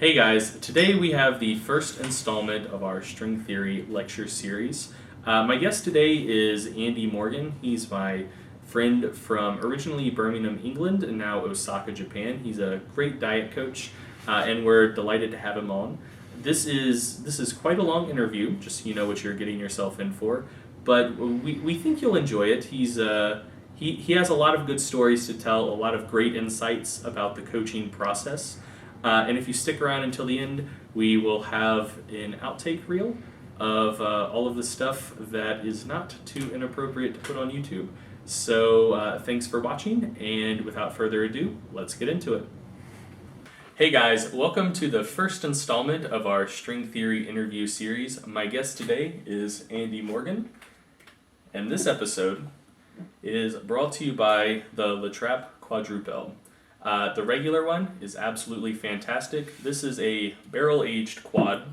Hey guys, today we have the first installment of our string theory lecture series. My guest today is Andy Morgan. He's my friend from originally Birmingham, England, and now Osaka, Japan. He's a great diet coach, and we're delighted to have him on. This is quite a long interview, just so you know what you're getting yourself in for. But we think you'll enjoy it. He has a lot of good stories to tell, a lot of great insights about the coaching process. And if you stick around until the end, we will have an outtake reel of all of the stuff that is not too inappropriate to put on YouTube. So thanks for watching, and without further ado, let's get into it. Hey guys, welcome to the first installment of our string theory interview series. My guest today is Andy Morgan, and this episode is brought to you by the La Trappe Quadrupel. The regular one is absolutely fantastic. This is a barrel-aged quad.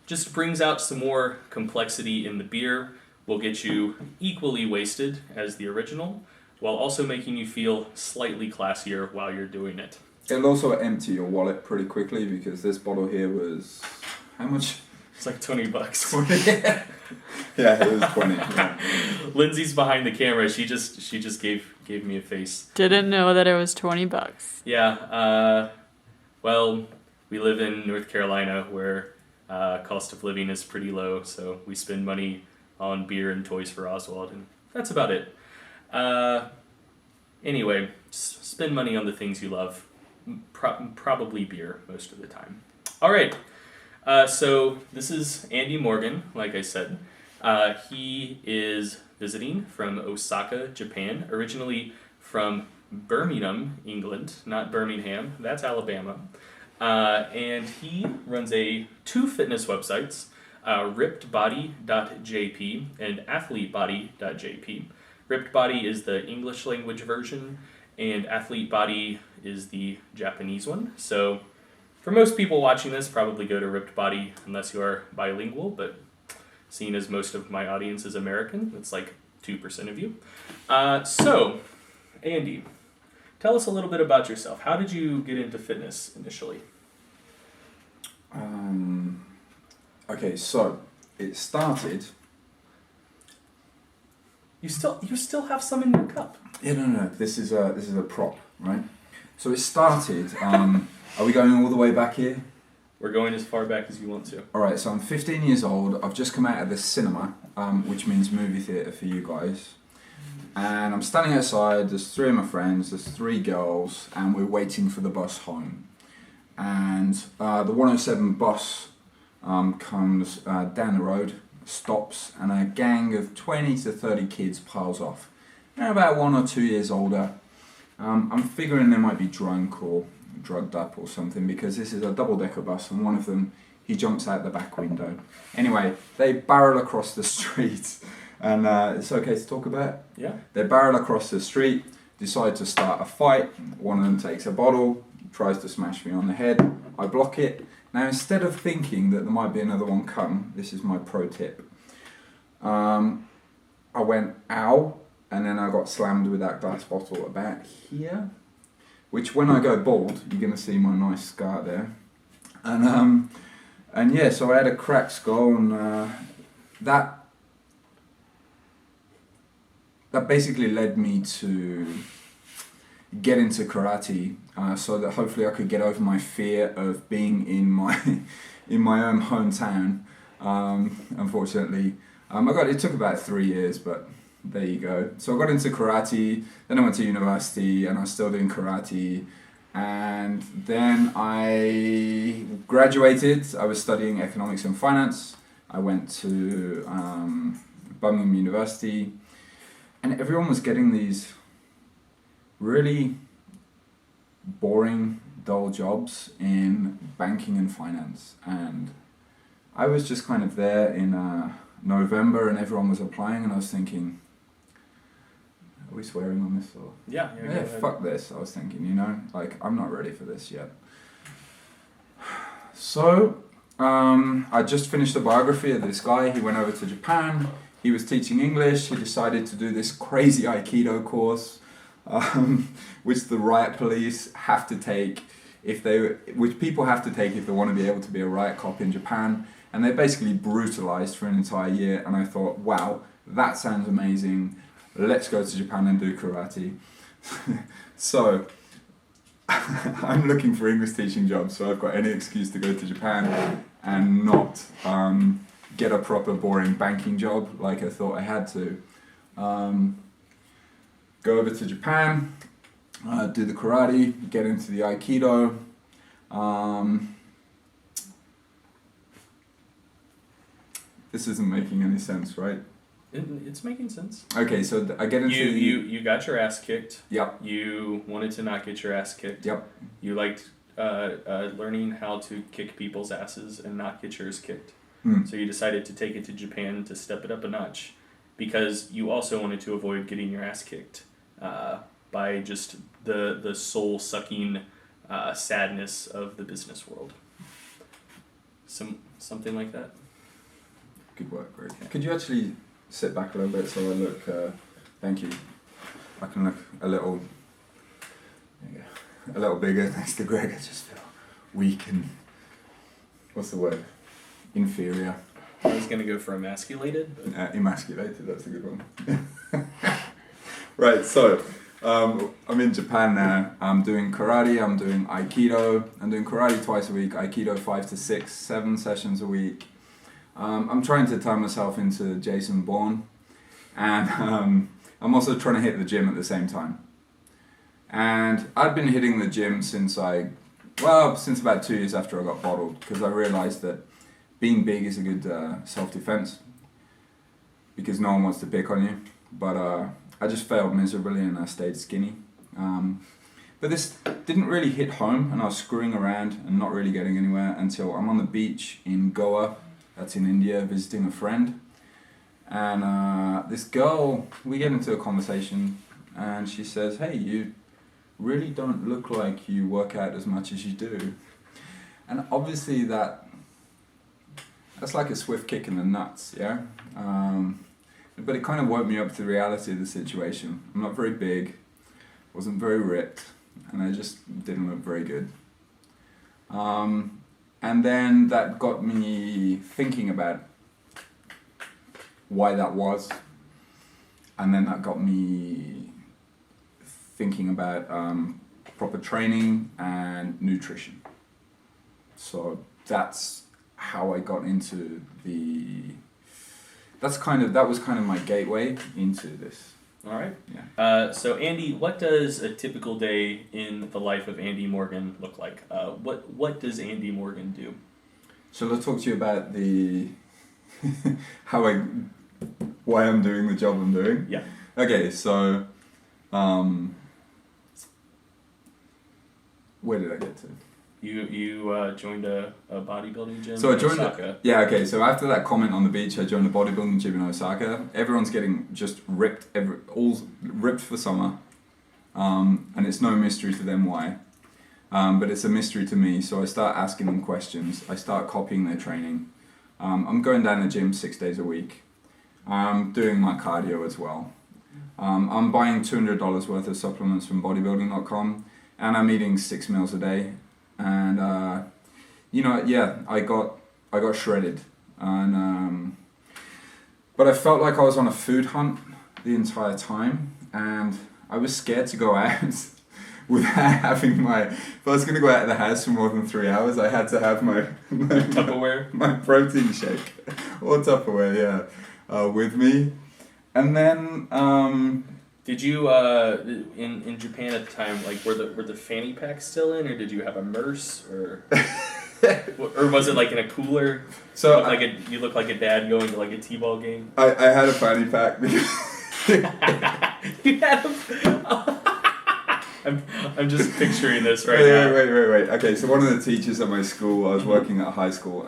Just brings out some more complexity in the beer. Will get you equally wasted as the original, while also making you feel slightly classier while you're doing it. It'll also empty your wallet pretty quickly because this bottle here was... how much? It's like $20. 20? Yeah, it was 20. Yeah. Lindsay's behind the camera. She just gave me a face. Didn't know that it was $20. Yeah. Well, we live in North Carolina where cost of living is pretty low, so we spend money on beer and toys for Oswald, and that's about it. Anyway, spend money on the things you love. Probably beer most of the time. All right. So this is Andy Morgan, like I said. He is visiting from Osaka, Japan, originally from Birmingham, England, not Birmingham, that's Alabama. And he runs two fitness websites, rippedbody.jp and athletebody.jp. Ripped Body is the English language version, and Athlete Body is the Japanese one. So for most people watching this, probably go to Ripped Body unless you are bilingual, but seeing as most of my audience is American, it's like 2% of you. So, Andy, tell us a little bit about yourself. How did you get into fitness initially? Okay, so it started... You still have some in your cup. Yeah, no. This is a prop, right? So it started... are we going all the way back here? We're going as far back as you want to. Alright, so I'm 15 years old. I've just come out of the cinema, which means movie theatre for you guys. And I'm standing outside, there's three of my friends, there's three girls, and we're waiting for the bus home. And the 107 bus comes down the road, stops, and a gang of 20 to 30 kids piles off. They're about 1 or 2 years older. I'm figuring they might be drunk or drugged up or something, because this is a double-decker bus, and one of them, he jumps out the back window. Anyway, they barrel across the street, and it's okay to talk about? Yeah. They barrel across the street, decide to start a fight. One of them takes a bottle, tries to smash me on the head. I block it. Now, instead of thinking that there might be another one come, this is my pro tip. I went, ow, and then I got slammed with that glass bottle about here. Which, when I go bald, you're going to see my nice scar there. And yeah, so I had a cracked skull, and that basically led me to get into karate, so that hopefully I could get over my fear of being in my own hometown. Unfortunately, it took about 3 years, but there you go. So I got into karate, then I went to university, and I was still doing karate. And then I graduated. I was studying economics and finance. I went to Birmingham University, and everyone was getting these really boring, dull jobs in banking and finance. And I was just kind of there in November, and everyone was applying, and I was thinking, are we swearing on this? Or? Yeah, Fuck this, I was thinking, like, I'm not ready for this yet. So, I just finished a biography of this guy. He went over to Japan, he was teaching English, he decided to do this crazy Aikido course, which the riot police have to take which people have to take if they want to be able to be a riot cop in Japan, and they're basically brutalized for an entire year. And I thought, wow, that sounds amazing. Let's go to Japan and do karate. So I'm looking for English teaching jobs, so I've got any excuse to go to Japan and not get a proper boring banking job like I thought I had to. Go over to Japan, do the karate, get into the Aikido. This isn't making any sense, right? It's making sense. Okay, so I get into you got your ass kicked. Yep. You wanted to not get your ass kicked. Yep. You liked learning how to kick people's asses and not get yours kicked. So you decided to take it to Japan to step it up a notch, because you also wanted to avoid getting your ass kicked by just the soul-sucking sadness of the business world. Something like that. Good work, Greg. Could you actually sit back a little bit so I look, thank you. I can look a little bigger next to Greg. I just feel weak and, what's the word? Inferior. I was going to go for emasculated. But... emasculated, that's a good one. Right, so I'm in Japan now. I'm doing karate, I'm doing Aikido. I'm doing karate twice a week, Aikido 5 to 6, 7 sessions a week. I'm trying to turn myself into Jason Bourne, and I'm also trying to hit the gym at the same time. And I've been hitting the gym since about 2 years after I got bottled, because I realized that being big is a good self-defense, because no one wants to pick on you. But I just failed miserably and I stayed skinny. But this didn't really hit home, and I was screwing around and not really getting anywhere until I'm on the beach in Goa. That's in India, visiting a friend. And this girl, we get into a conversation, and she says, "Hey, you really don't look like you work out as much as you do." And obviously that's like a swift kick in the nuts, yeah? But it kind of woke me up to the reality of the situation. I'm not very big, wasn't very ripped, and I just didn't look very good. And then that got me thinking about why that was. And then that got me thinking about proper training and nutrition. So that's how I got into that was kind of my gateway into this. All right. Yeah. So Andy, what does a typical day in the life of Andy Morgan look like? What does Andy Morgan do? So let's talk to you about why I'm doing the job I'm doing. Yeah. Okay, so where did I get to? You joined a bodybuilding gym in Osaka. Yeah, okay, so after that comment on the beach, I joined a bodybuilding gym in Osaka. Everyone's getting just ripped, all ripped for summer. And it's no mystery to them why. But it's a mystery to me, so I start asking them questions. I start copying their training. I'm going down the gym 6 days a week. I'm doing my cardio as well. I'm buying $200 worth of supplements from bodybuilding.com, and I'm eating 6 meals a day. And I got shredded, and but I felt like I was on a food hunt the entire time, and I was scared to go out without having if I was going to go out of the house for more than 3 hours, I had to have my Tupperware, my protein shake or Tupperware, with me. And then did you in Japan at the time, like were the fanny packs still in, or did you have a Merce, or or was it like in a cooler? So you look like a dad going to like a t-ball game. I had a fanny pack because you had I'm just picturing this right now. Wait. Okay, so one of the teachers at my school, I was working at high school.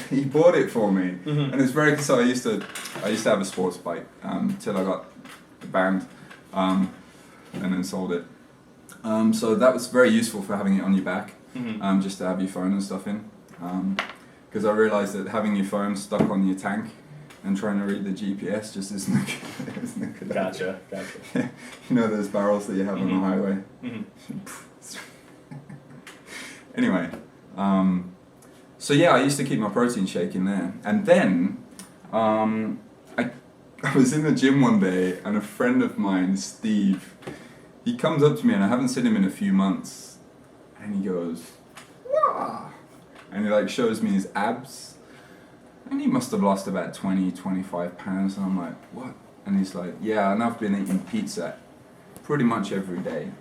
He bought it for me, and it's very. So I used to have a sports bike till I got banned, and then sold it. So that was very useful for having it on your back, just to have your phone and stuff in. Because I realised that having your phone stuck on your tank and trying to read the GPS just isn't a good Gotcha. You know those barrels that you have on the highway? Anyway, so yeah, I used to keep my protein shake in there. And then I was in the gym one day and a friend of mine, Steve, he comes up to me and I haven't seen him in a few months. And he goes, "Wah!" And he like shows me his abs. And he must have lost about 20, 25 pounds. And I'm like, "What?" And he's like, "Yeah, and I've been eating pizza pretty much every day."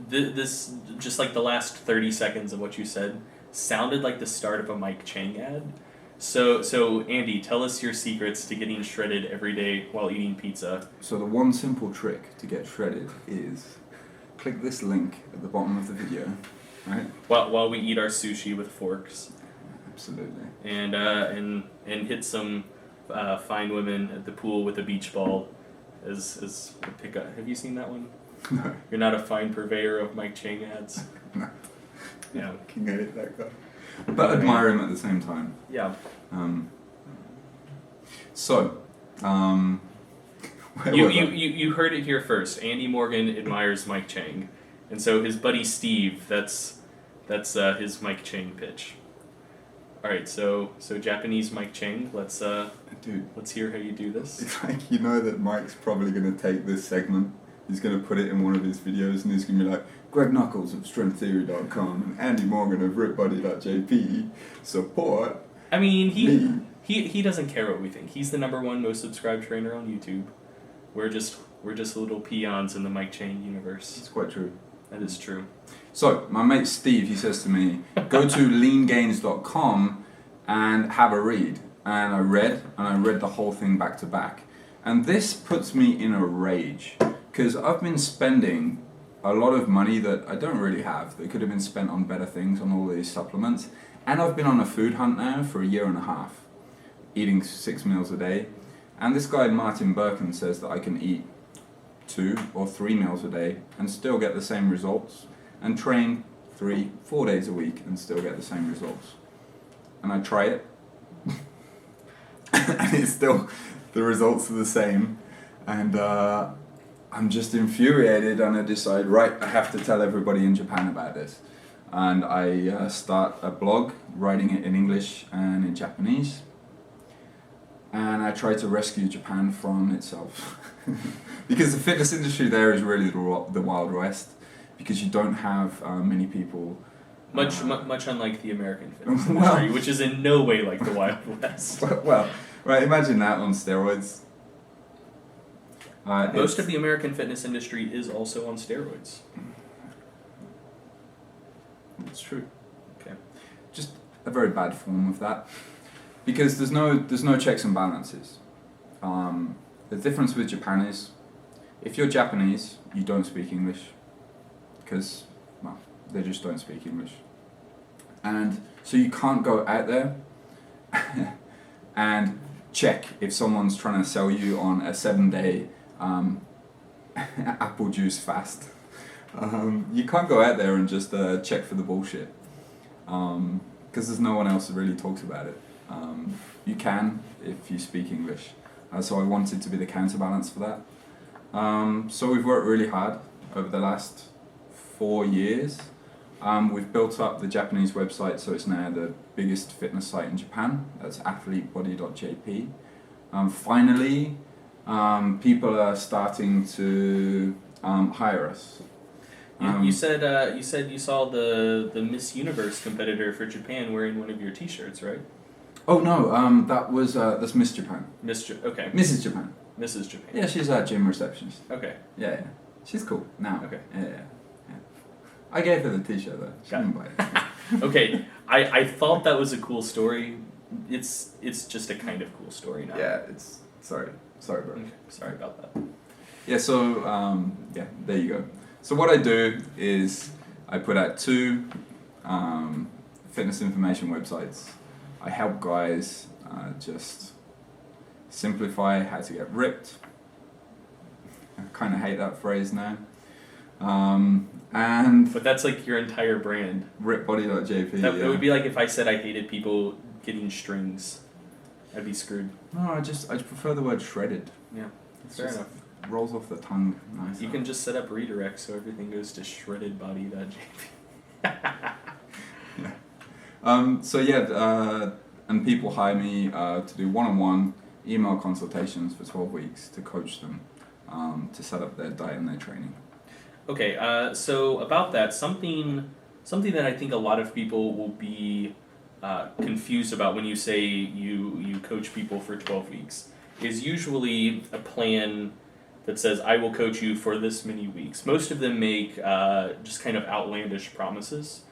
This, just like the last 30 seconds of what you said, sounded like the start of a Mike Chang ad. So Andy, tell us your secrets to getting shredded every day while eating pizza. So the one simple trick to get shredded is click this link at the bottom of the video, right? While we eat our sushi with forks. Absolutely. And hit some fine women at the pool with a beach ball as a pickup. Have you seen that one? No. You're not a fine purveyor of Mike Chang ads. No. Yeah. Can hate that guy. But admire him at the same time. Yeah. Where was I? You heard it here first. Andy Morgan admires Mike Chang, and so his buddy Steve. That's his Mike Chang pitch. All right, so Japanese Mike Chang. Let's hear how you do this. It's like, you know that Mike's probably going to take this segment, he's going to put it in one of his videos, and he's going to be like, Greg Knuckles of StrengthTheory.com and Andy Morgan of RipBuddy.jp support. I mean, he doesn't care what we think. He's the #1 most subscribed trainer on YouTube. We're just little peons in the Mike Chang universe. It's quite true. That is true. So, my mate Steve, he says to me, go to leangains.com and have a read. And I read the whole thing back to back. And this puts me in a rage, because I've been spending a lot of money that I don't really have, that could have been spent on better things, on all these supplements. And I've been on a food hunt now for 1.5 years, eating 6 meals a day. And this guy, Martin Birkin, says that I can eat 2 or 3 meals a day and still get the same results, and train 3-4 days a week and still get the same results. And I try it, and it's still, the results are the same. And I'm just infuriated, and I decide, right, I have to tell everybody in Japan about this. And I start a blog, writing it in English and in Japanese. And I try to rescue Japan from itself. Because the fitness industry there is really the Wild West, because you don't have many people... Much unlike the American fitness industry, which is in no way like the Wild West. Well, right, imagine that on steroids. Most of the American fitness industry is also on steroids. It's true. Okay. Just a very bad form of that. Because there's no checks and balances. The difference with Japan is, if you're Japanese, you don't speak English. Because, well, they just don't speak English. And so you can't go out there and check if someone's trying to sell you on a 7-day apple juice fast. You can't go out there and just check for the bullshit. Because there's no one else that really talks about it. You can if you speak English. So I wanted to be the counterbalance for that. So we've worked really hard over the last 4 years. We've built up the Japanese website, so it's now the biggest fitness site in Japan. That's athletebody.jp. Finally, people are starting to hire us. You said you saw the Miss Universe competitor for Japan wearing one of your T-shirts, right? Oh no, that's Miss Japan. Okay. Mrs. Japan. Mrs. Japan. Yeah, she's our gym receptionist. Okay. Yeah. She's cool now. Okay. Yeah. I gave her the T-shirt though. She didn't buy it. Okay. I thought that was a cool story. It's just a kind of cool story now. Yeah. Sorry, bro. Okay. Sorry about that. Yeah. So there you go. So what I do is I put out 2 fitness information websites. I help guys just simplify how to get ripped. I kind of hate that phrase now. But that's like your entire brand. Ripbody.jp. It would be like if I said I hated people getting strings. I'd be screwed. No, I prefer the word shredded. Yeah, fair enough. Rolls off the tongue nice. You can just set up redirects so everything goes to shreddedbody.jp. And people hire me to do one-on-one email consultations for 12 weeks to coach them to set up their diet and their training. Okay, so about that, something that I think a lot of people will be confused about when you say you coach people for 12 weeks is usually a plan that says, I will coach you for this many weeks. Most of them make just kind of outlandish promises,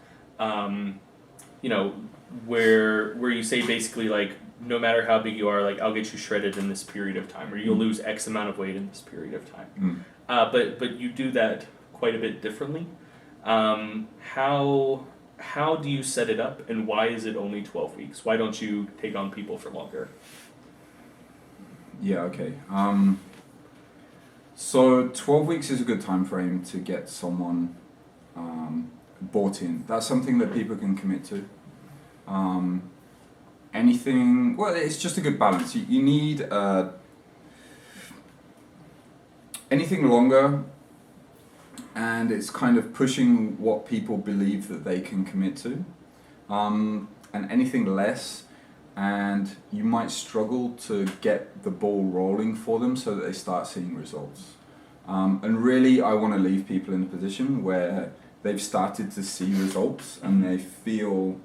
where you say basically like, no matter how big you are, like I'll get you shredded in this period of time, or you'll lose X amount of weight in this period of time. But you do that quite a bit differently. How do you set it up, and why is it only 12 weeks? Why don't you take on people for longer? Yeah, okay. So 12 weeks is a good time frame to get someone bought in. That's something that people can commit to. It's just a good balance. You need anything longer, and it's kind of pushing what people believe that they can commit to, and anything less, and you might struggle to get the ball rolling for them so that they start seeing results. And really, I want to leave people in a position where they've started to see results and they feel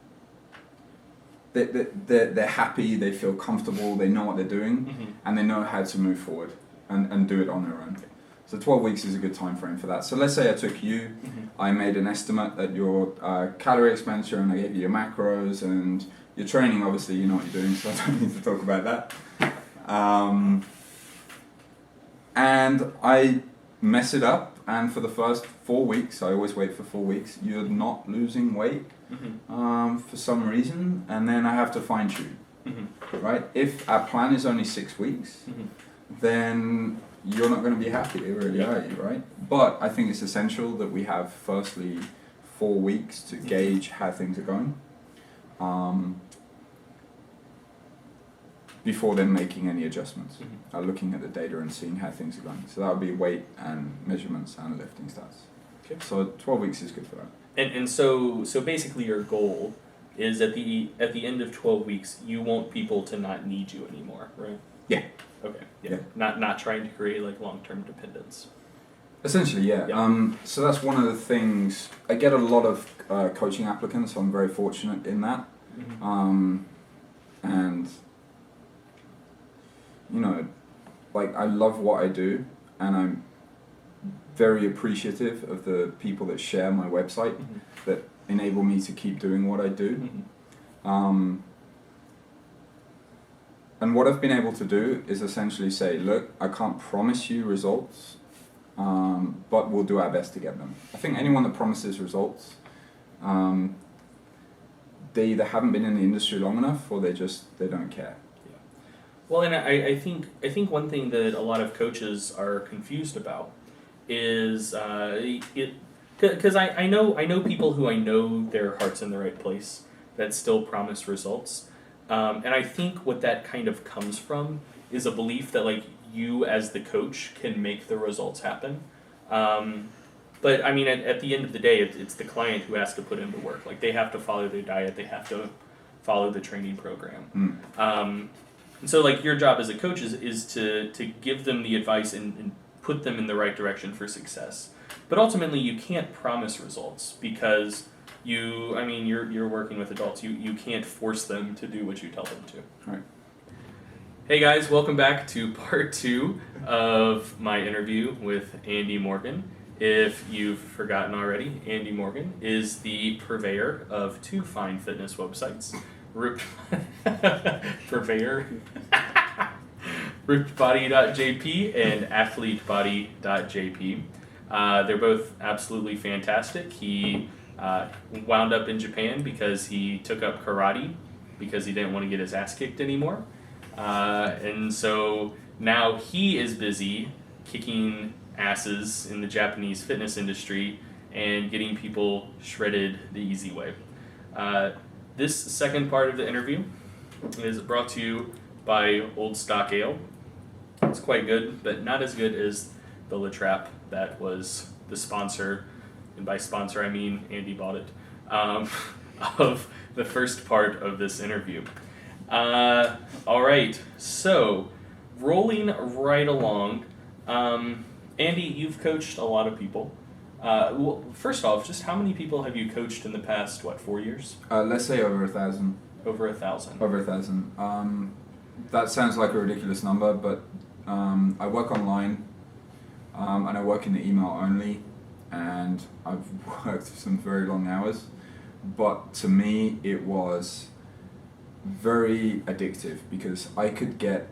that they're happy, they feel comfortable, they know what they're doing, and they know how to move forward and do it on their own. So 12 weeks is a good time frame for that. So let's say I took you, I made an estimate at your calorie expenditure, and I gave you your macros and your training. Obviously, you know what you're doing, so I don't need to talk about that. And I mess it up, and for the first 4 weeks, I always wait for 4 weeks, you're not losing weight for some reason, and then I have to fine tune. Right? If our plan is only 6 weeks, then you're not going to be happy, really, are you, right? But I think it's essential that we have, firstly, 4 weeks to gauge how things are going, before then making any adjustments, looking at the data and seeing how things are going. So that would be weight and measurements and lifting stats. Okay. So 12 weeks is good for that. And so basically your goal is at the end of 12 weeks, you want people to not need you anymore, right? Yeah. Okay. Yeah. Not trying to create like long-term dependence. Essentially, yeah. So that's one of the things. I get a lot of coaching applicants. So I'm very fortunate in that. And I love what I do, and I'm very appreciative of the people that share my website that enable me to keep doing what I do. And what I've been able to do is essentially say, look, I can't promise you results, but we'll do our best to get them. I think anyone that promises results, they either haven't been in the industry long enough, or they don't care. Yeah. Well, and I think one thing that a lot of coaches are confused about is because I know people who I know their heart's in the right place that still promise results. And I think what that kind of comes from is a belief that like you as the coach can make the results happen. But I mean, at the end of the day, it's the client who has to put in the work. Like they have to follow their diet, they have to follow the training program. And so like your job as a coach is to give them the advice and put them in the right direction for success. But ultimately, you can't promise results because you're working with adults. You can't force them to do what you tell them to. All right. Hey guys, welcome back to part 2 of my interview with Andy Morgan. If you've forgotten already, Andy Morgan is the purveyor of 2 fine fitness websites. Purveyor. RippedBody.jp and AthleteBody.jp. They're both absolutely fantastic. He wound up in Japan because he took up karate because he didn't want to get his ass kicked anymore. And so now he is busy kicking asses in the Japanese fitness industry and getting people shredded the easy way. This second part of the interview is brought to you by Old Stock Ale. It's quite good, but not as good as the La Trappe that was the sponsor. And by sponsor, I mean Andy bought it. um, of the first part of this interview. All right, so rolling right along, Andy, you've coached a lot of people. Well, first off, just how many people have you coached in the past, 4 years? Let's say over 1,000. Over 1,000. Over 1,000. That sounds like a ridiculous number, but I work online, and I work in the email only, and I've worked some very long hours. But to me, it was very addictive because I could get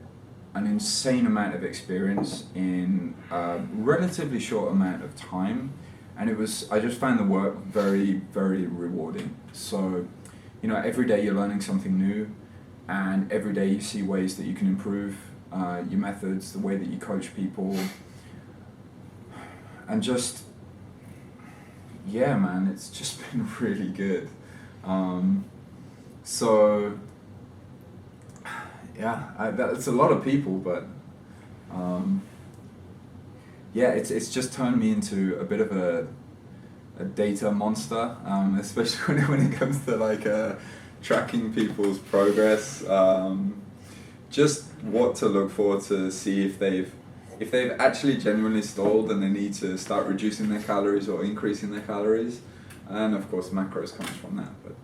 an insane amount of experience in a relatively short amount of time, and I just found the work very, very rewarding. So, every day you're learning something new, and every day you see ways that you can improve your methods, the way that you coach people, and just, yeah, man, it's just been really good. So, yeah, that's a lot of people, but yeah, it's just turned me into a bit of a data monster, especially when it comes to tracking people's progress, just what to look for to see if they've actually genuinely stalled and they need to start reducing their calories or increasing their calories, and of course macros comes from that, but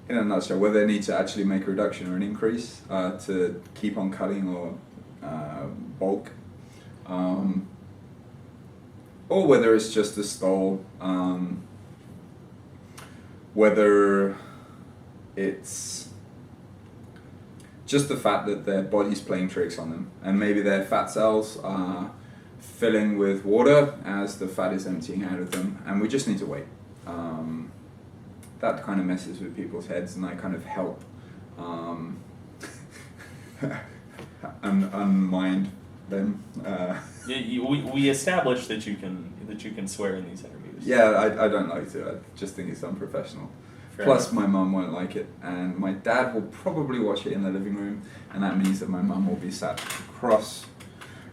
in a nutshell, whether they need to actually make a reduction or an increase to keep on cutting or bulk, or whether it's just a stall, whether it's just the fact that their body's playing tricks on them, and maybe their fat cells are filling with water as the fat is emptying out of them, and we just need to wait. That kind of messes with people's heads, and I kind of help unmind them. We established that you can swear in these interviews. Yeah, I don't like to. I just think it's unprofessional. Fair Plus, enough. my mum won't like it, and my dad will probably watch it in the living room, and that means that my mum will be sat across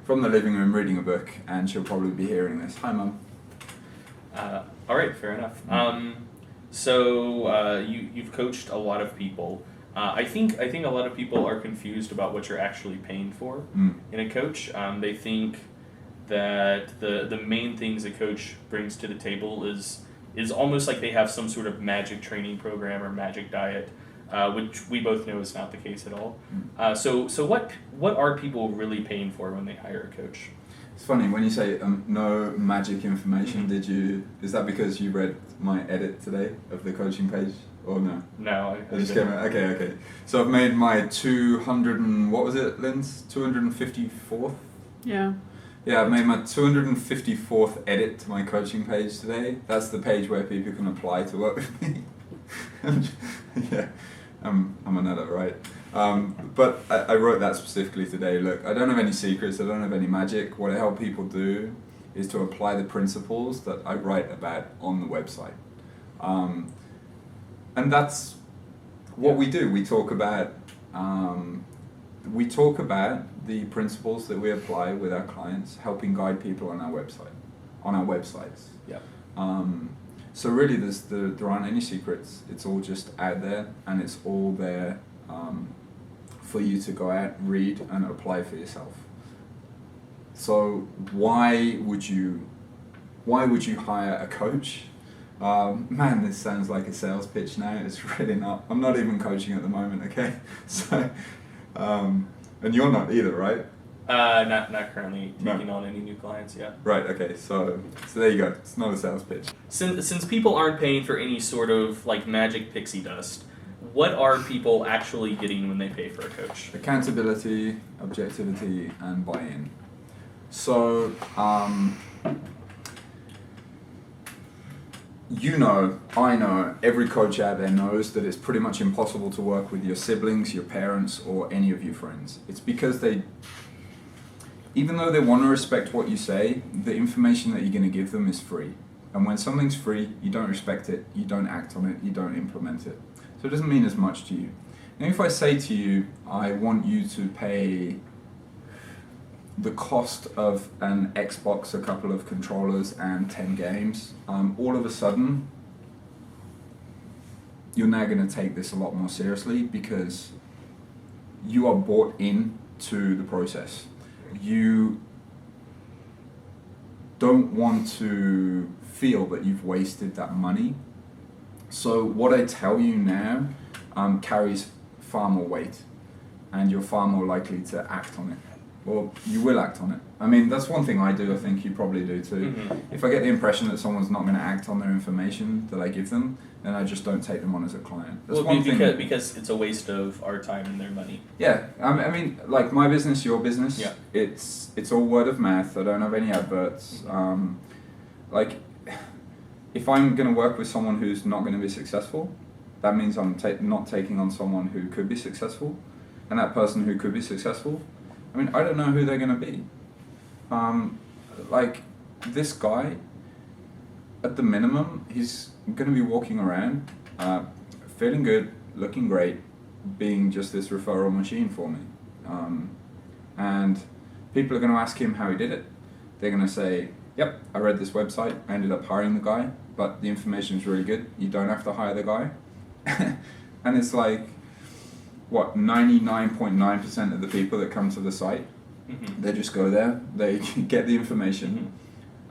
from the living room reading a book, and she'll probably be hearing this. Hi, Mum. All right, fair enough. So you've coached a lot of people. I think a lot of people are confused about what you're actually paying for in a coach. They think that the main things a coach brings to the table is almost like they have some sort of magic training program or magic diet, which we both know is not the case at all. So what are people really paying for when they hire a coach? It's funny when you say no magic information. Is that because you read my edit today of the coaching page, or no? No, I just came out. Okay. So I've made my 200 and what was it, Linz? 254th. Yeah. Yeah, I've made my 254th edit to my coaching page today. That's the page where people can apply to work with me. Yeah, I'm a nutter, right? But I wrote that specifically today. Look, I don't have any secrets, I don't have any magic. What I help people do is to apply the principles that I write about on the website. And that's what we do. We talk about the principles that we apply with our clients, helping guide people on our websites. Yeah. So really, there aren't any secrets. It's all just out there, and it's all there for you to go out, read, and apply for yourself. So why would you hire a coach? Man, this sounds like a sales pitch now. It's really not. I'm not even coaching at the moment. Okay, so and you're not either, right? Not currently taking on any new clients yet. Right. Okay. So there you go. It's not a sales pitch. Since people aren't paying for any sort of magic pixie dust, what are people actually getting when they pay for a coach? Accountability, objectivity, and buy-in. So I know, every coach out there knows that it's pretty much impossible to work with your siblings, your parents, or any of your friends. It's because even though they want to respect what you say, the information that you're going to give them is free. And when something's free, you don't respect it, you don't act on it, you don't implement it. So it doesn't mean as much to you. Now if I say to you, I want you to pay the cost of an Xbox, a couple of controllers, and 10 games, all of a sudden, you're now going to take this a lot more seriously because you are bought in to the process. You don't want to feel that you've wasted that money. So what I tell you now carries far more weight, and you're far more likely to act on it. Or you will act on it. I mean, that's one thing I do, I think you probably do too. Mm-hmm. If I get the impression that someone's not going to act on their information that I give them, then I just don't take them on as a client. That's one thing. Because it's a waste of our time and their money. Yeah, I mean, like my business, your business, Yeah. It's all word of mouth. I don't have any adverts. Like, if I'm going to work with someone who's not going to be successful, that means I'm not taking on someone who could be successful. And that person who could be successful, I mean, I don't know who they're going to be. Like, this guy, at the minimum, he's going to be walking around, feeling good, looking great, being just this referral machine for me. And people are going to ask him how he did it. They're going to say, yep, I read this website, I ended up hiring the guy, but the information is really good. You don't have to hire the guy. And it's like, what, 99.9% of the people that come to the site, Mm-hmm. they just go there, they get the information,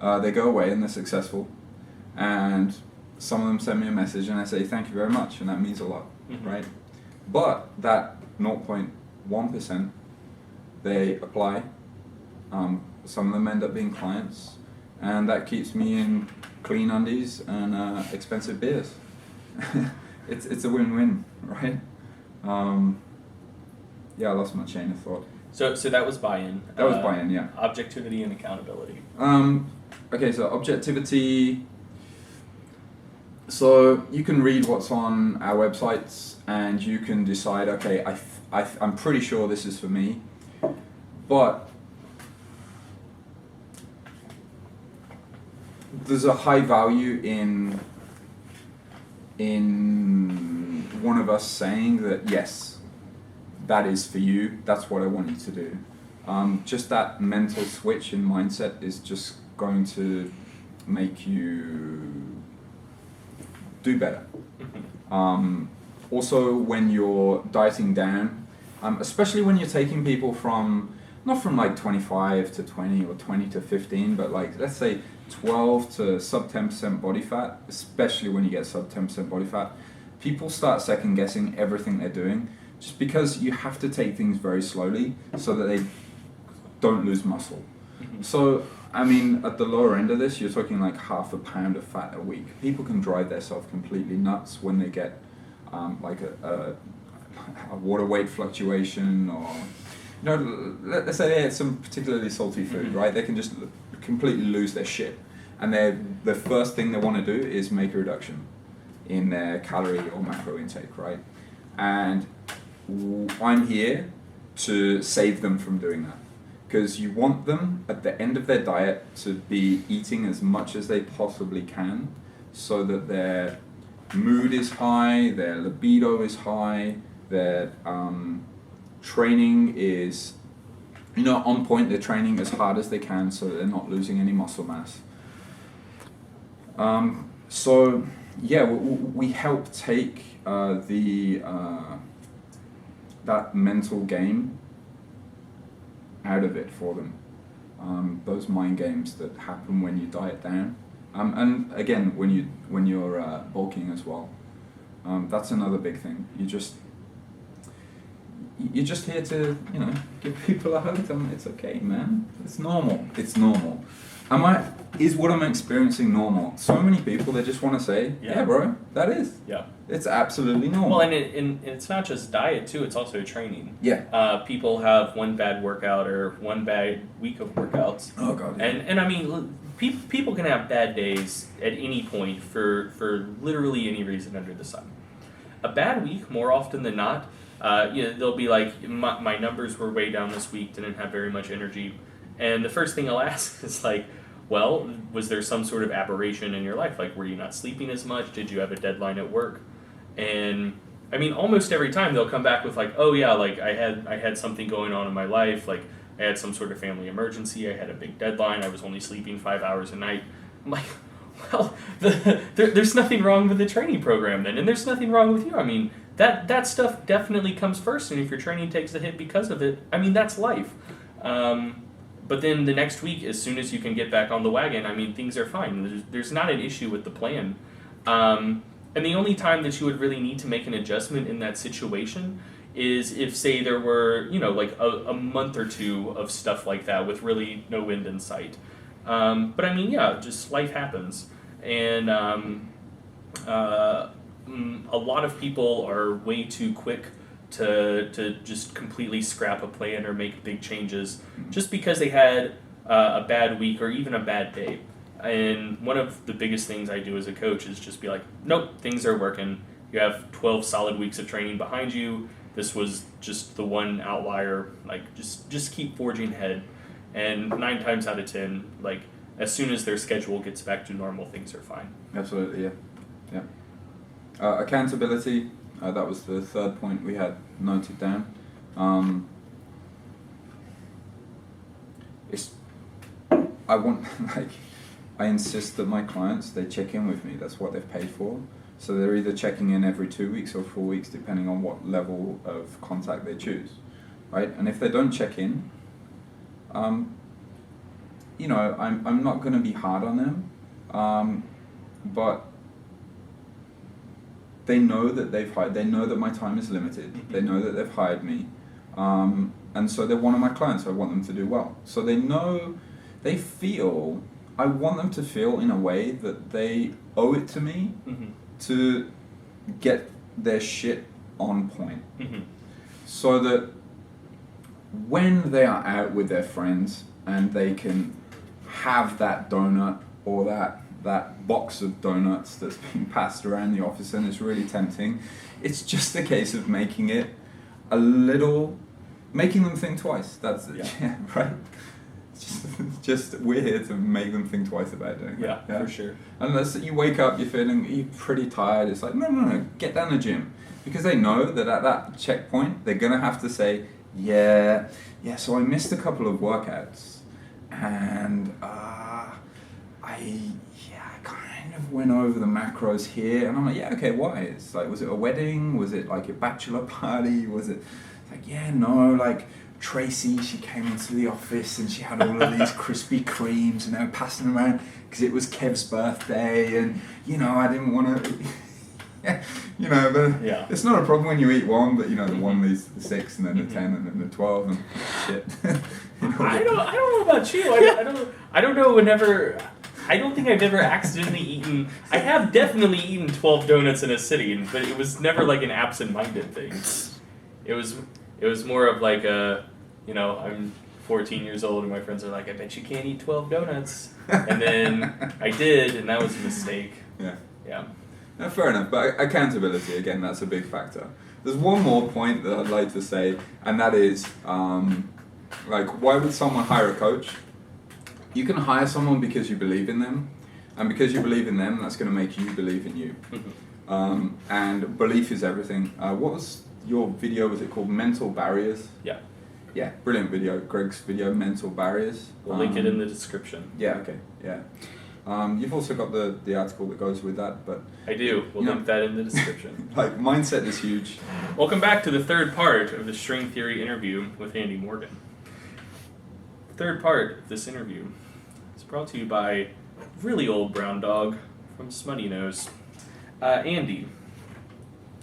they go away and they're successful. And some of them send me a message and I say, thank you very much, and that means a lot, right? But that 0.1%, they apply, some of them end up being clients, and that keeps me in clean undies and expensive beers. It's a win-win, right? Yeah, I lost my chain of thought. So that was buy-in. That was buy-in, yeah. Objectivity and accountability. Okay, so objectivity. So you can read what's on our websites and you can decide, okay, I'm pretty sure this is for me, but there's a high value in one of us saying that, yes, that is for you, that's what I want you to do. Just that mental switch and mindset is just going to make you do better. Also, when you're dieting down, especially when you're taking people from, not from like 25 to 20 or 20 to 15, but like, let's say 12 to sub 10% body fat, especially when you get sub 10% body fat, people start second guessing everything they're doing, just because you have to take things very slowly so that they don't lose muscle. So, I mean, at the lower end of this, you're talking like half a pound of fat a week. People can drive themselves completely nuts when they get like a water weight fluctuation, or, you know, let's say they had some particularly salty food, right? They can just completely lose their shit. And the first thing they want to do is make a reduction in their calorie or macro intake, right? And I'm here to save them from doing that. Because you want them, at the end of their diet, to be eating as much as they possibly can, so that their mood is high, their libido is high, their training is, you know, on point. They're training as hard as they can so that they're not losing any muscle mass. So, yeah, we help take that mental game out of it for them. Those mind games that happen when you diet down, and again when you're bulking as well. That's another big thing. You're just here to, you know, give people a hug. Tell them it's okay, man. It's normal. It's normal. Is what I'm experiencing normal? So many people, they just want to say, yeah, bro, that is. Yeah. It's absolutely normal. Well, and it's not just diet too, it's also training. Yeah. People have one bad workout or one bad week of workouts. Oh, God. Yeah. And I mean, people can have bad days at any point for literally any reason under the sun. A bad week, more often than not, they'll be like, my numbers were way down this week, didn't have very much energy. And the first thing I'll ask is like, well, was there some sort of aberration in your life? Like, were you not sleeping as much? Did you have a deadline at work? And I mean, almost every time they'll come back with like, oh yeah, like I had something going on in my life. Like I had some sort of family emergency. I had a big deadline. I was only sleeping 5 hours a night. I'm like, Well, there's nothing wrong with the training program then, and there's nothing wrong with you. I mean, that stuff definitely comes first, and if your training takes a hit because of it, I mean, that's life. But then the next week, as soon as you can get back on the wagon, I mean, things are fine. There's not an issue with the plan. And the only time that you would really need to make an adjustment in that situation is if, say, there were, like a month or two of stuff like that with really no end in sight. But I mean, yeah, just life happens. And a lot of people are way too quick to just completely scrap a plan or make big changes just because they had a bad week or even a bad day. And one of the biggest things I do as a coach is just be like, nope, things are working. You have 12 solid weeks of training behind you. This was just the one outlier. Like, just keep forging ahead. And 9 times out of 10, like, as soon as their schedule gets back to normal, things are fine. Absolutely, yeah. Accountability, that was the third point we had noted down. I insist that my clients, they check in with me. That's what they've paid for. So they're either checking in every 2 weeks or 4 weeks, depending on what level of contact they choose, right? And if they don't check in, I'm not going to be hard on them, but they know that they know that my time is limited. Mm-hmm. They know that they've hired me, and so they're one of my clients. So I want them to do well. So they feel. I want them to feel in a way that they owe it to me to get their shit on point, so that when they are out with their friends and they can have that donut or that box of donuts that's being passed around the office and it's really tempting, it's just a case of making them think twice. That's it. Yeah, right. Just we're here to make them think twice about doing it. Yeah, for sure. Unless you wake up, you're pretty tired. It's like no, get down the gym, because they know that at that checkpoint they're gonna have to say, yeah. So I missed a couple of workouts, and I kind of went over the macros here, and I'm like, yeah, okay, why? It's like, was it a wedding? Was it like a bachelor party? Was it like, yeah, no, like. Tracy, she came into the office and she had all of these Krispy Kremes and they were passing them around because it was Kev's birthday, and I didn't want to, but it's not a problem when you eat one, but the one leads to the 6 and then the 10 and then the 12 and shit. I don't know about you. I don't know whenever. I don't think I've ever accidentally eaten. I have definitely eaten 12 donuts in a sitting, but it was never like an absent-minded thing. It was more of like I'm 14 years old and my friends are like, I bet you can't eat 12 donuts. And then I did, and that was a mistake. Yeah. No, fair enough, but accountability, again, that's a big factor. There's one more point that I'd like to say, and that is, why would someone hire a coach? You can hire someone because you believe in them, and because you believe in them, that's going to make you believe in you. And belief is everything. What was your video, was it called Mental Barriers? Yeah, brilliant video. Greg's video, Mental Barriers. We'll link it in the description. Yeah, okay, yeah. You've also got the article that goes with that, but... I do. We'll link that in the description. Mindset is huge. Welcome back to the third part of the string theory interview with Andy Morgan. Third part of this interview is brought to you by really old brown dog from Smutty Nose. Andy,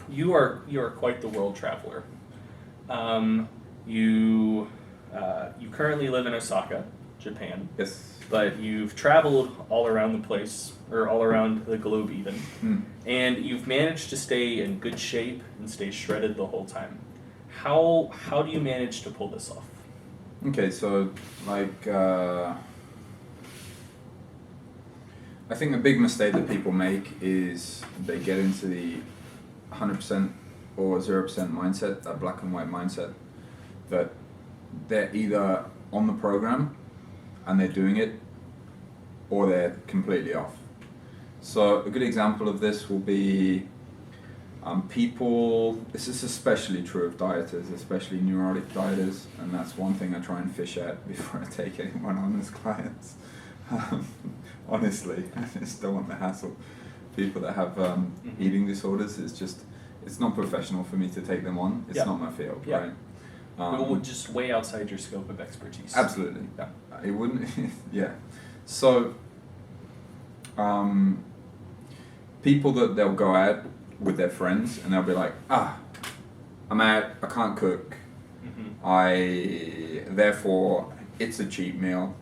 you are quite the world traveler. You currently live in Osaka, Japan. Yes. But you've traveled all around the place, or all around the globe even, and you've managed to stay in good shape and stay shredded the whole time. How do you manage to pull this off? Okay, so I think a big mistake that people make is they get into the 100% or 0% mindset, that black and white mindset, that they're either on the program and they're doing it, or they're completely off. So a good example of this will be this is especially true of dieters, especially neurotic dieters, and that's one thing I try and fish at before I take anyone on as clients. Honestly, I just don't want the hassle. People that have eating disorders, it's not professional for me to take them on. It's not my field, right? It would just way outside your scope of expertise. Absolutely. Yeah. It wouldn't. Yeah. So, people that they'll go out with their friends and they'll be like, I'm out. I can't cook. Therefore, it's a cheap meal.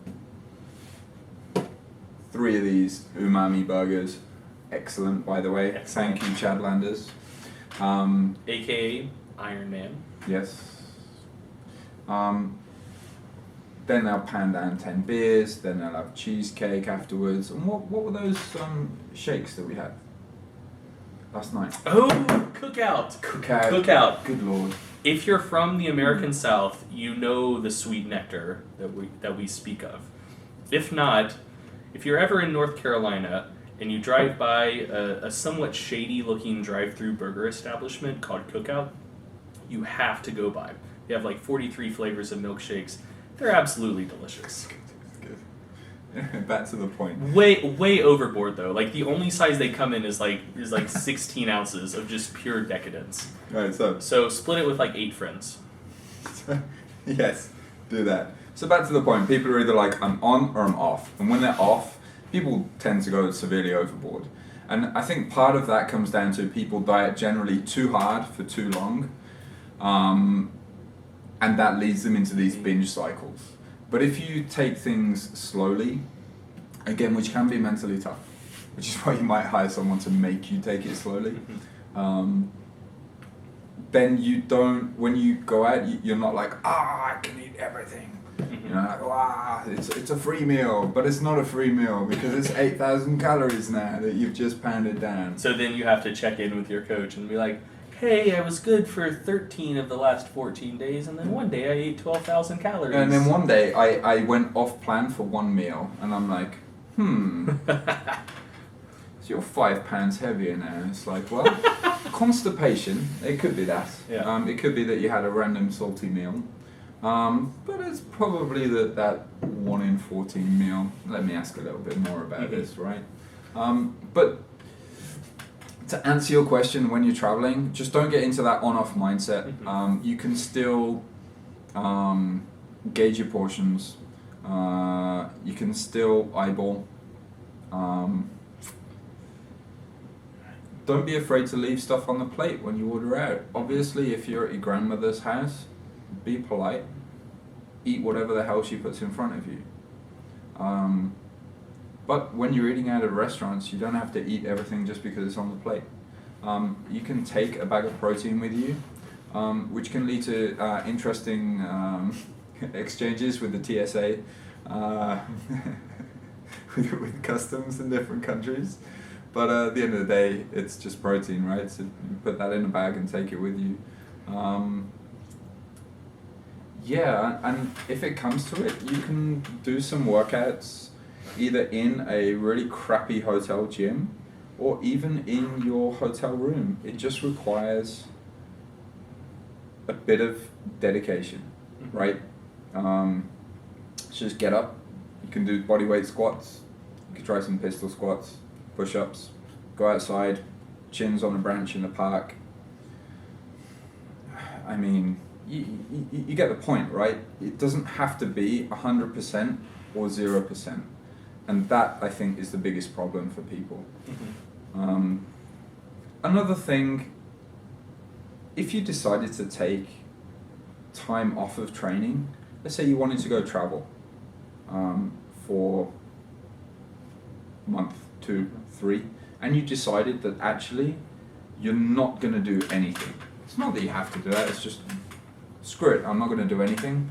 3 of these umami burgers, excellent, by the way. Excellent. Thank you, Chad Landers. AKA Iron Man. Yes. Then they'll pan down 10 beers. Then they'll have cheesecake afterwards. And what were those shakes that we had last night? Oh, cookout. Cookout. Good lord. If you're from the American South, you know the sweet nectar that we speak of. If not, if you're ever in North Carolina and you drive by a somewhat shady-looking drive-through burger establishment called Cookout, you have to go by. They have like 43 flavors of milkshakes. They're absolutely delicious. Good. Back to the point. Way overboard though. Like the only size they come in is like 16 ounces of just pure decadence. Right. So split it with like 8 friends. Yes, do that. So back to the point. People are either like, I'm on or I'm off. And when they're off, people tend to go severely overboard. And I think part of that comes down to people diet generally too hard for too long. And that leads them into these binge cycles. But if you take things slowly, again, which can be mentally tough, which is why you might hire someone to make you take it slowly, then you don't, when you go out, you're not like, I can eat everything. You know, like, it's a free meal, but it's not a free meal because it's 8,000 calories now that you've just pounded down. So then you have to check in with your coach and be like, hey, I was good for 13 of the last 14 days, and then one day I ate 12,000 calories. And then one day I went off plan for one meal, and I'm like, so you're 5 pounds heavier now. It's like, well, constipation, it could be that. Yeah. It could be that you had a random salty meal. But it's probably that 1 in 14 meal. Let me ask a little bit more about this, right? But to answer your question, when you're traveling, just don't get into that on-off mindset. You can still gauge your portions. You can still eyeball. Don't be afraid to leave stuff on the plate when you order out. Obviously, if you're at your grandmother's house, be polite. Eat whatever the hell she puts in front of you. But when you're eating out at restaurants, you don't have to eat everything just because it's on the plate. You can take a bag of protein with you, which can lead to interesting exchanges with the TSA, with customs in different countries. But at the end of the day, it's just protein, right? So you put that in a bag and take it with you. Yeah, and if it comes to it, you can do some workouts either in a really crappy hotel gym or even in your hotel room. It just requires a bit of dedication, right? Just get up. You can do bodyweight squats. You can try some pistol squats, push-ups, go outside, chins on a branch in the park. I mean, you get the point, right? It doesn't have to be 100% or 0%. And that, I think, is the biggest problem for people. Another thing, if you decided to take time off of training, let's say you wanted to go travel for a month, 2, 3, and you decided that actually you're not going to do anything. It's not that you have to do that, it's just, screw it, I'm not going to do anything.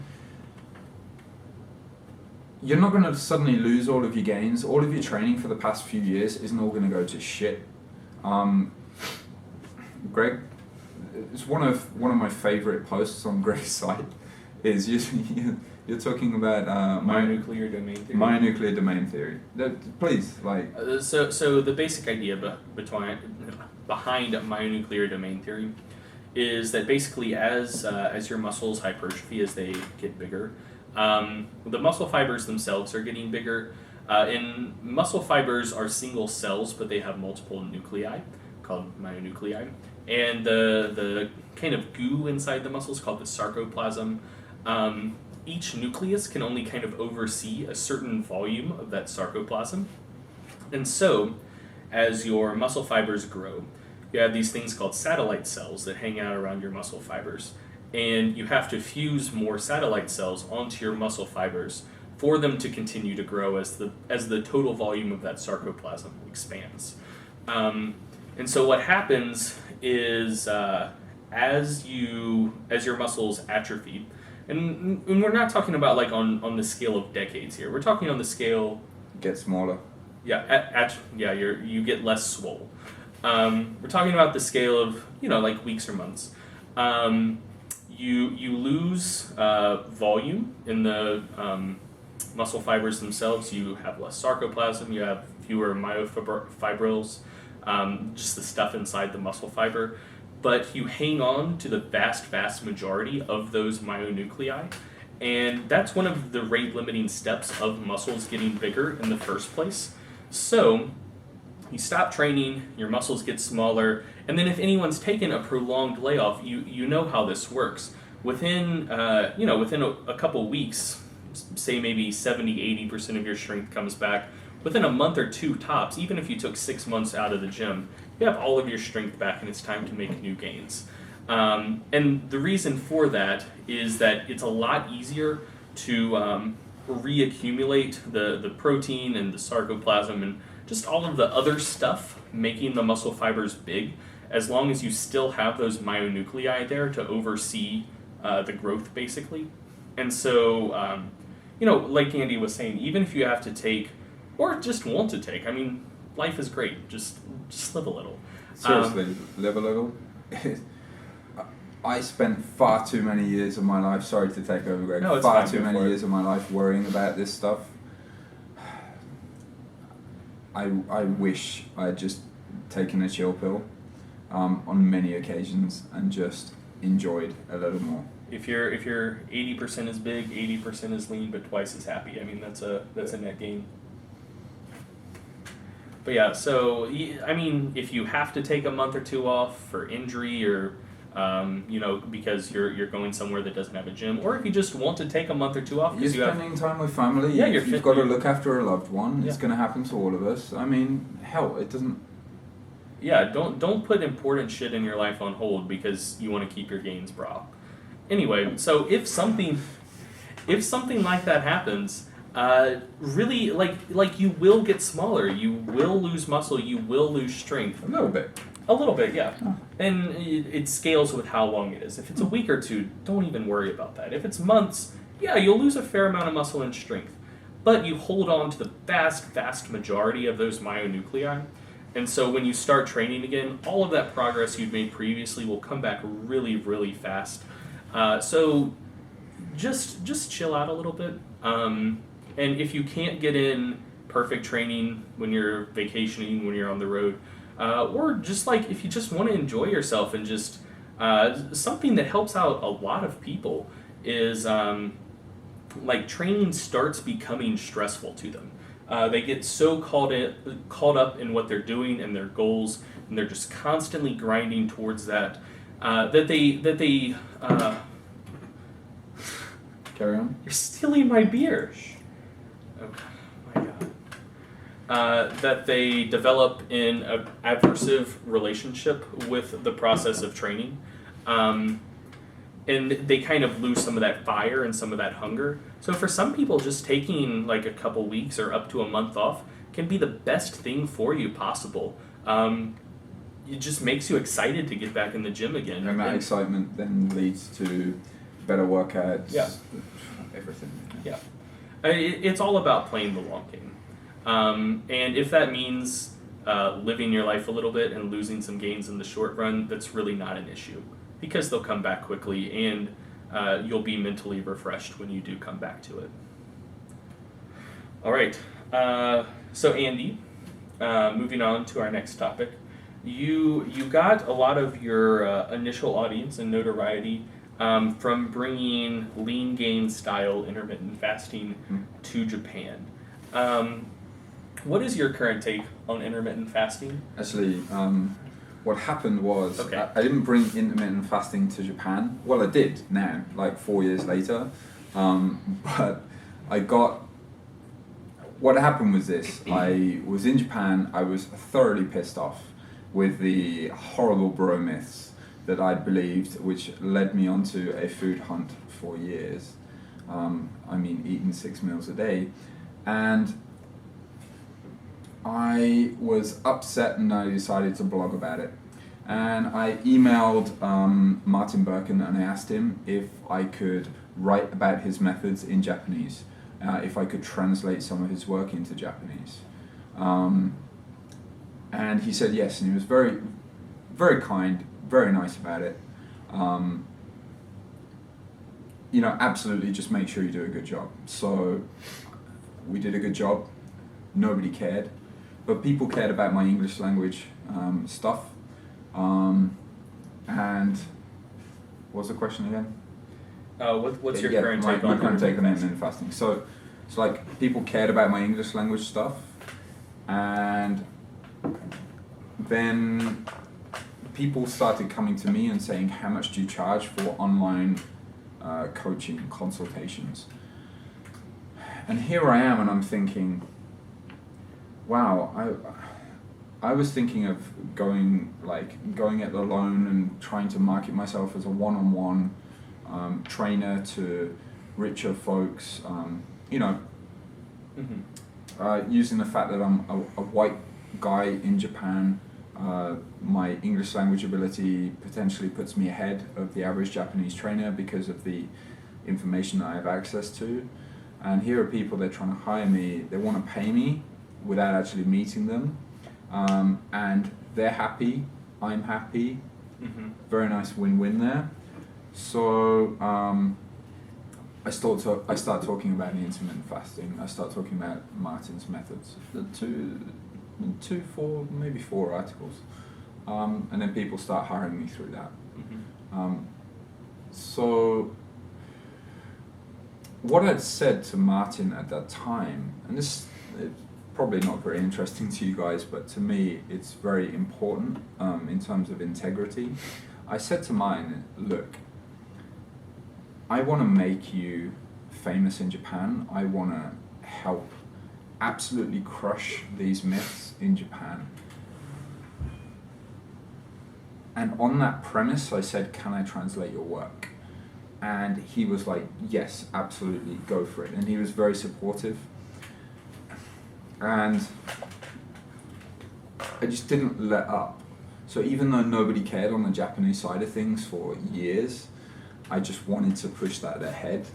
You're not going to suddenly lose all of your gains. All of your training for the past few years isn't all going to go to shit. Greg, it's one of my favorite posts on Greg's site. Is you're talking about Myonuclear domain theory. Myonuclear domain theory. Please, like. So the basic idea behind myonuclear domain theory is that basically as your muscles hypertrophy as they get bigger. The muscle fibers themselves are getting bigger, And muscle fibers are single cells, but they have multiple nuclei called myonuclei. And the kind of goo inside the muscle is called the sarcoplasm. Each nucleus can only kind of oversee a certain volume of that sarcoplasm. And so, as your muscle fibers grow, you have these things called satellite cells that hang out around your muscle fibers. And you have to fuse more satellite cells onto your muscle fibers for them to continue to grow as the total volume of that sarcoplasm expands. And so what happens is as your muscles atrophy, and we're not talking about like on the scale of decades here. We're talking on the scale. Get smaller. Yeah, you get less swole. We're talking about the scale of like weeks or months. You lose volume in the muscle fibers themselves. You have less sarcoplasm. You have fewer myofibrils, just the stuff inside the muscle fiber. But you hang on to the vast majority of those myonuclei. And that's one of the rate-limiting steps of muscles getting bigger in the first place. So you stop training, your muscles get smaller, and then if anyone's taken a prolonged layoff, you know how this works. Within a couple weeks, say maybe 70-80% of your strength comes back. Within a month or two tops, even if you took 6 months out of the gym, you have all of your strength back and it's time to make new gains. And the reason for that is that it's a lot easier to reaccumulate the protein and the sarcoplasm and just all of the other stuff making the muscle fibers big, as long as you still have those myonuclei there to oversee the growth, basically. And so, like Andy was saying, even if you have to take, or just want to take, I mean, life is great. Just live a little. Seriously, live a little. I spent far too many years of my life, sorry to take over, Greg, No, it's far fine, too go many for it. years of my life worrying about this stuff. I wish I had just taken a chill pill on many occasions and just enjoyed a little more. If you're 80% as big, 80% as lean, but twice as happy, I mean that's a net gain. But yeah, so I mean, if you have to take a month or two off for injury or because you're going somewhere that doesn't have a gym, or if you just want to take a month or two off You're because spending time with family. Yeah, you've got to look after a loved one. Yeah. It's going to happen to all of us. I mean, hell, it doesn't. Yeah, don't put important shit in your life on hold because you want to keep your gains broad. Anyway, so if something like that happens, really like you will get smaller, you will lose muscle, you will lose strength. A little bit. A little bit, yeah. Oh. And it scales with how long it is. If it's a week or two, don't even worry about that. If it's months, yeah, you'll lose a fair amount of muscle and strength. But you hold on to the vast majority of those myonuclei. And so when you start training again, all of that progress you've made previously will come back really fast. So just chill out a little bit. And if you can't get in perfect training when you're vacationing, when you're on the road, or just like if you just want to enjoy yourself and just something that helps out a lot of people is like training starts becoming stressful to them. They get so caught up in what they're doing and their goals, and they're just constantly grinding towards that. That they Carry on. You're stealing my beer. Oh my god. That they develop in an aversive relationship with the process of training. And they kind of lose some of that fire and some of that hunger. So for some people, just taking like a couple weeks or up to a month off can be the best thing for you possible. It just makes you excited to get back in the gym again. And that excitement then leads to better workouts. Yeah. Everything. Yeah. It's all about playing the long game. And if that means living your life a little bit and losing some gains in the short run, that's really not an issue. Because they'll come back quickly and you'll be mentally refreshed when you do come back to it. All right. So Andy, moving on to our next topic. You got a lot of your initial audience and notoriety from bringing lean gain style intermittent fasting to Japan. What is your current take on intermittent fasting? Actually, what happened was Okay. I didn't bring intermittent fasting to Japan. Well, I did now, like 4 years later. But I got. What happened was this: I was in Japan. I was thoroughly pissed off with the horrible bro myths that I believed, which led me onto a food hunt for years. I mean, eating 6 meals a day, and I was upset, and I decided to blog about it. And I emailed Martin Birkin, and I asked him if I could write about his methods in Japanese, if I could translate some of his work into Japanese. And he said yes, and he was very, very kind, very nice about it. Absolutely just make sure you do a good job. So we did a good job. Nobody cared, but people cared about my English language stuff. And what's the question again? What's your current take my on current take on intermittent intermittent fasting? So it's like people cared about my English language stuff, and then people started coming to me and saying, how much do you charge for online coaching consultations? And here I am, and I'm thinking, wow, I was thinking of going it alone and trying to market myself as a one-on-one trainer to richer folks, using the fact that I'm a white guy in Japan. My English language ability potentially puts me ahead of the average Japanese trainer because of the information that I have access to. And here are people, they're trying to hire me, they want to pay me without actually meeting them. And they're happy, I'm happy, very nice win-win there. So I start talking about the intermittent fasting. I start talking about Martin's methods. Maybe four articles, and then people start hiring me through that. So what I'd said to Martin at that time, and this is probably not very interesting to you guys, but to me it's very important in terms of integrity. I said to Martin, look, I want to make you famous in Japan. I want to help absolutely crush these myths in Japan. And on that premise, I said, can I translate your work? And he was like, yes, absolutely, go for it. And he was very supportive. And I just didn't let up. So even though nobody cared on the Japanese side of things for years, I just wanted to push that ahead.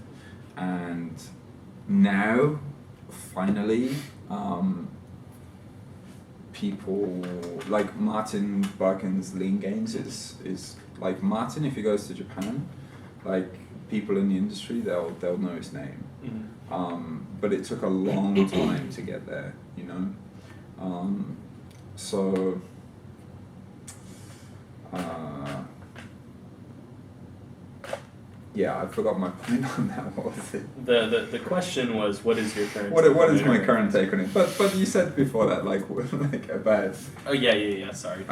And now, finally, people like Martin Birkin's Lean Gains is like Martin. If he goes to Japan, like people in the industry, they'll know his name. But it took a long time to get there, you know. So. Yeah, I forgot my point on that. What was it? The question was, what is your current? What is my current take on it? But you said before that like about. Oh yeah. Sorry.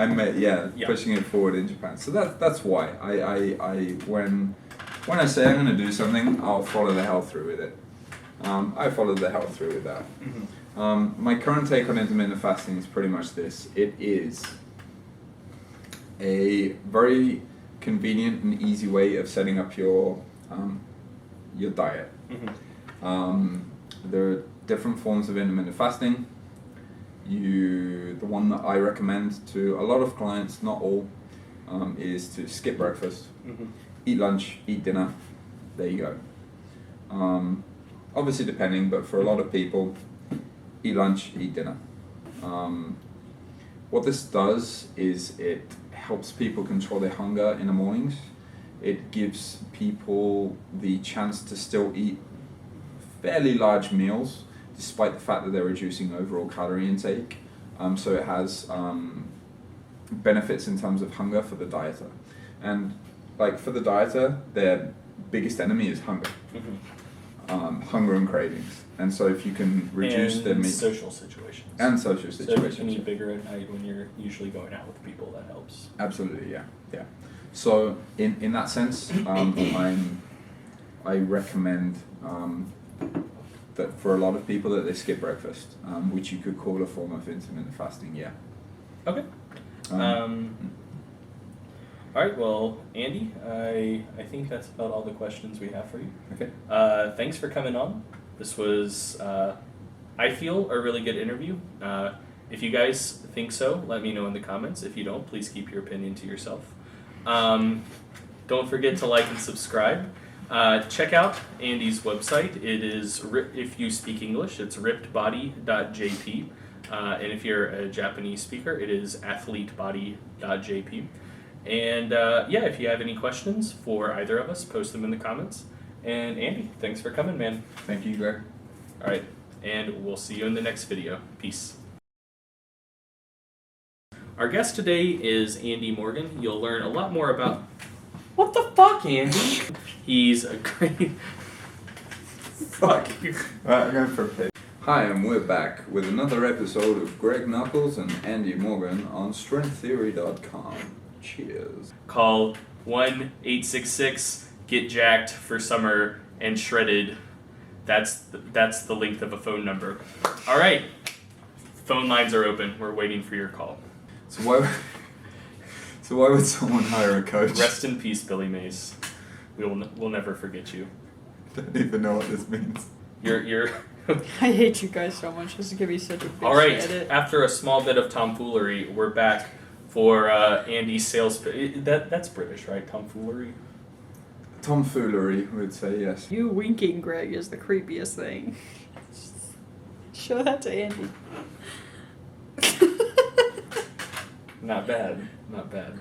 Pushing it forward in Japan. So that's why I when I say I'm going to do something, I'll follow the hell through with it. I followed the hell through with that. My current take on intermittent fasting is pretty much this. It is a very convenient and easy way of setting up your diet. There are different forms of intermittent fasting. The one that I recommend to a lot of clients, not all, is to skip breakfast, eat lunch, eat dinner. There you go. Obviously depending, but for a lot of people, eat lunch, eat dinner. What this does is it helps people control their hunger in the mornings. It gives people the chance to still eat fairly large meals, despite the fact that they're reducing overall calorie intake. So it has benefits in terms of hunger for the dieter. And like for the dieter, their biggest enemy is hunger. hunger and cravings. And so if you can reduce their meat social situations. and social So situations. if you can eat bigger at night when you're usually going out with people, that helps. Absolutely, yeah. So in that sense, I recommend that for a lot of people that they skip breakfast, which you could call a form of intermittent fasting. Yeah. Okay. All right. Well, Andy, I think that's about all the questions we have for you. Okay. Thanks for coming on. This was, I feel, a really good interview. If you guys think so, let me know in the comments. If you don't, please keep your opinion to yourself. Don't forget to like and subscribe. Check out Andy's website. It is, if you speak English, it's rippedbody.jp. And if you're a Japanese speaker, it is athletebody.jp. And if you have any questions for either of us, post them in the comments. And Andy, thanks for coming, man. Thank you, Greg. All right, and we'll see you in the next video. Peace. Our guest today is Andy Morgan. You'll learn a lot more about... What the fuck, Andy? He's a great... Fuck you. Alright, I'm going for a pic. Hi, and we're back with another episode of Greg Knuckles and Andy Morgan on StrengthTheory.com. Cheers. Call 1-866-GET JACKED for summer and shredded. That's the length of a phone number. All right. Phone lines are open. We're waiting for your call. So why would someone hire a coach? Rest in peace, Billy Mays. We'll never forget you. I don't even know what this means. You're I hate you guys so much. This is gonna be such a bitch all right. to edit. After a small bit of tomfoolery, we're back for Andy's sales. That's British, right? Tomfoolery. Tomfoolery, would say yes. You winking, Greg, is the creepiest thing. Show that to Andy. Not bad. Not bad.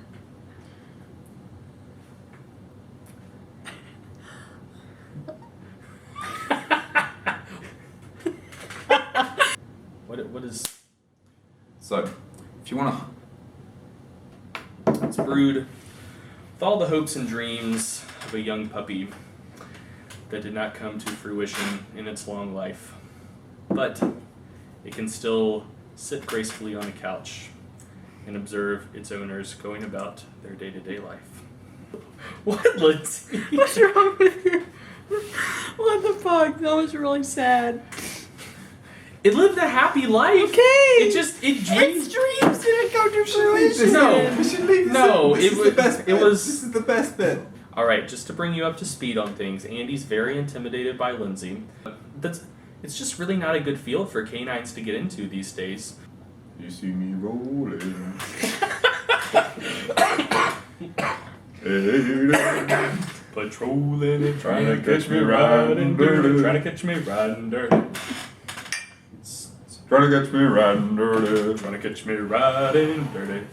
What is... So, if you want It's brewed with all the hopes and dreams of a young puppy that did not come to fruition in its long life. But it can still sit gracefully on a couch and observe its owners going about their day-to-day life. What, Lindsay? What's wrong with you? What the fuck? That was really sad. It lived a happy life. Okay. It dreamed. Its dreams didn't come to fruition. No. We should leave this No, in. This is the best bit. This is the best bit. All right, just to bring you up to speed on things, Andy's very intimidated by Lindsay. It's just really not a good field for canines to get into these days. You see me rolling. Patrolling and trying to catch me riding dirty. Trying to catch me riding dirty. Trying to catch me riding dirty. Trying to catch me riding dirty.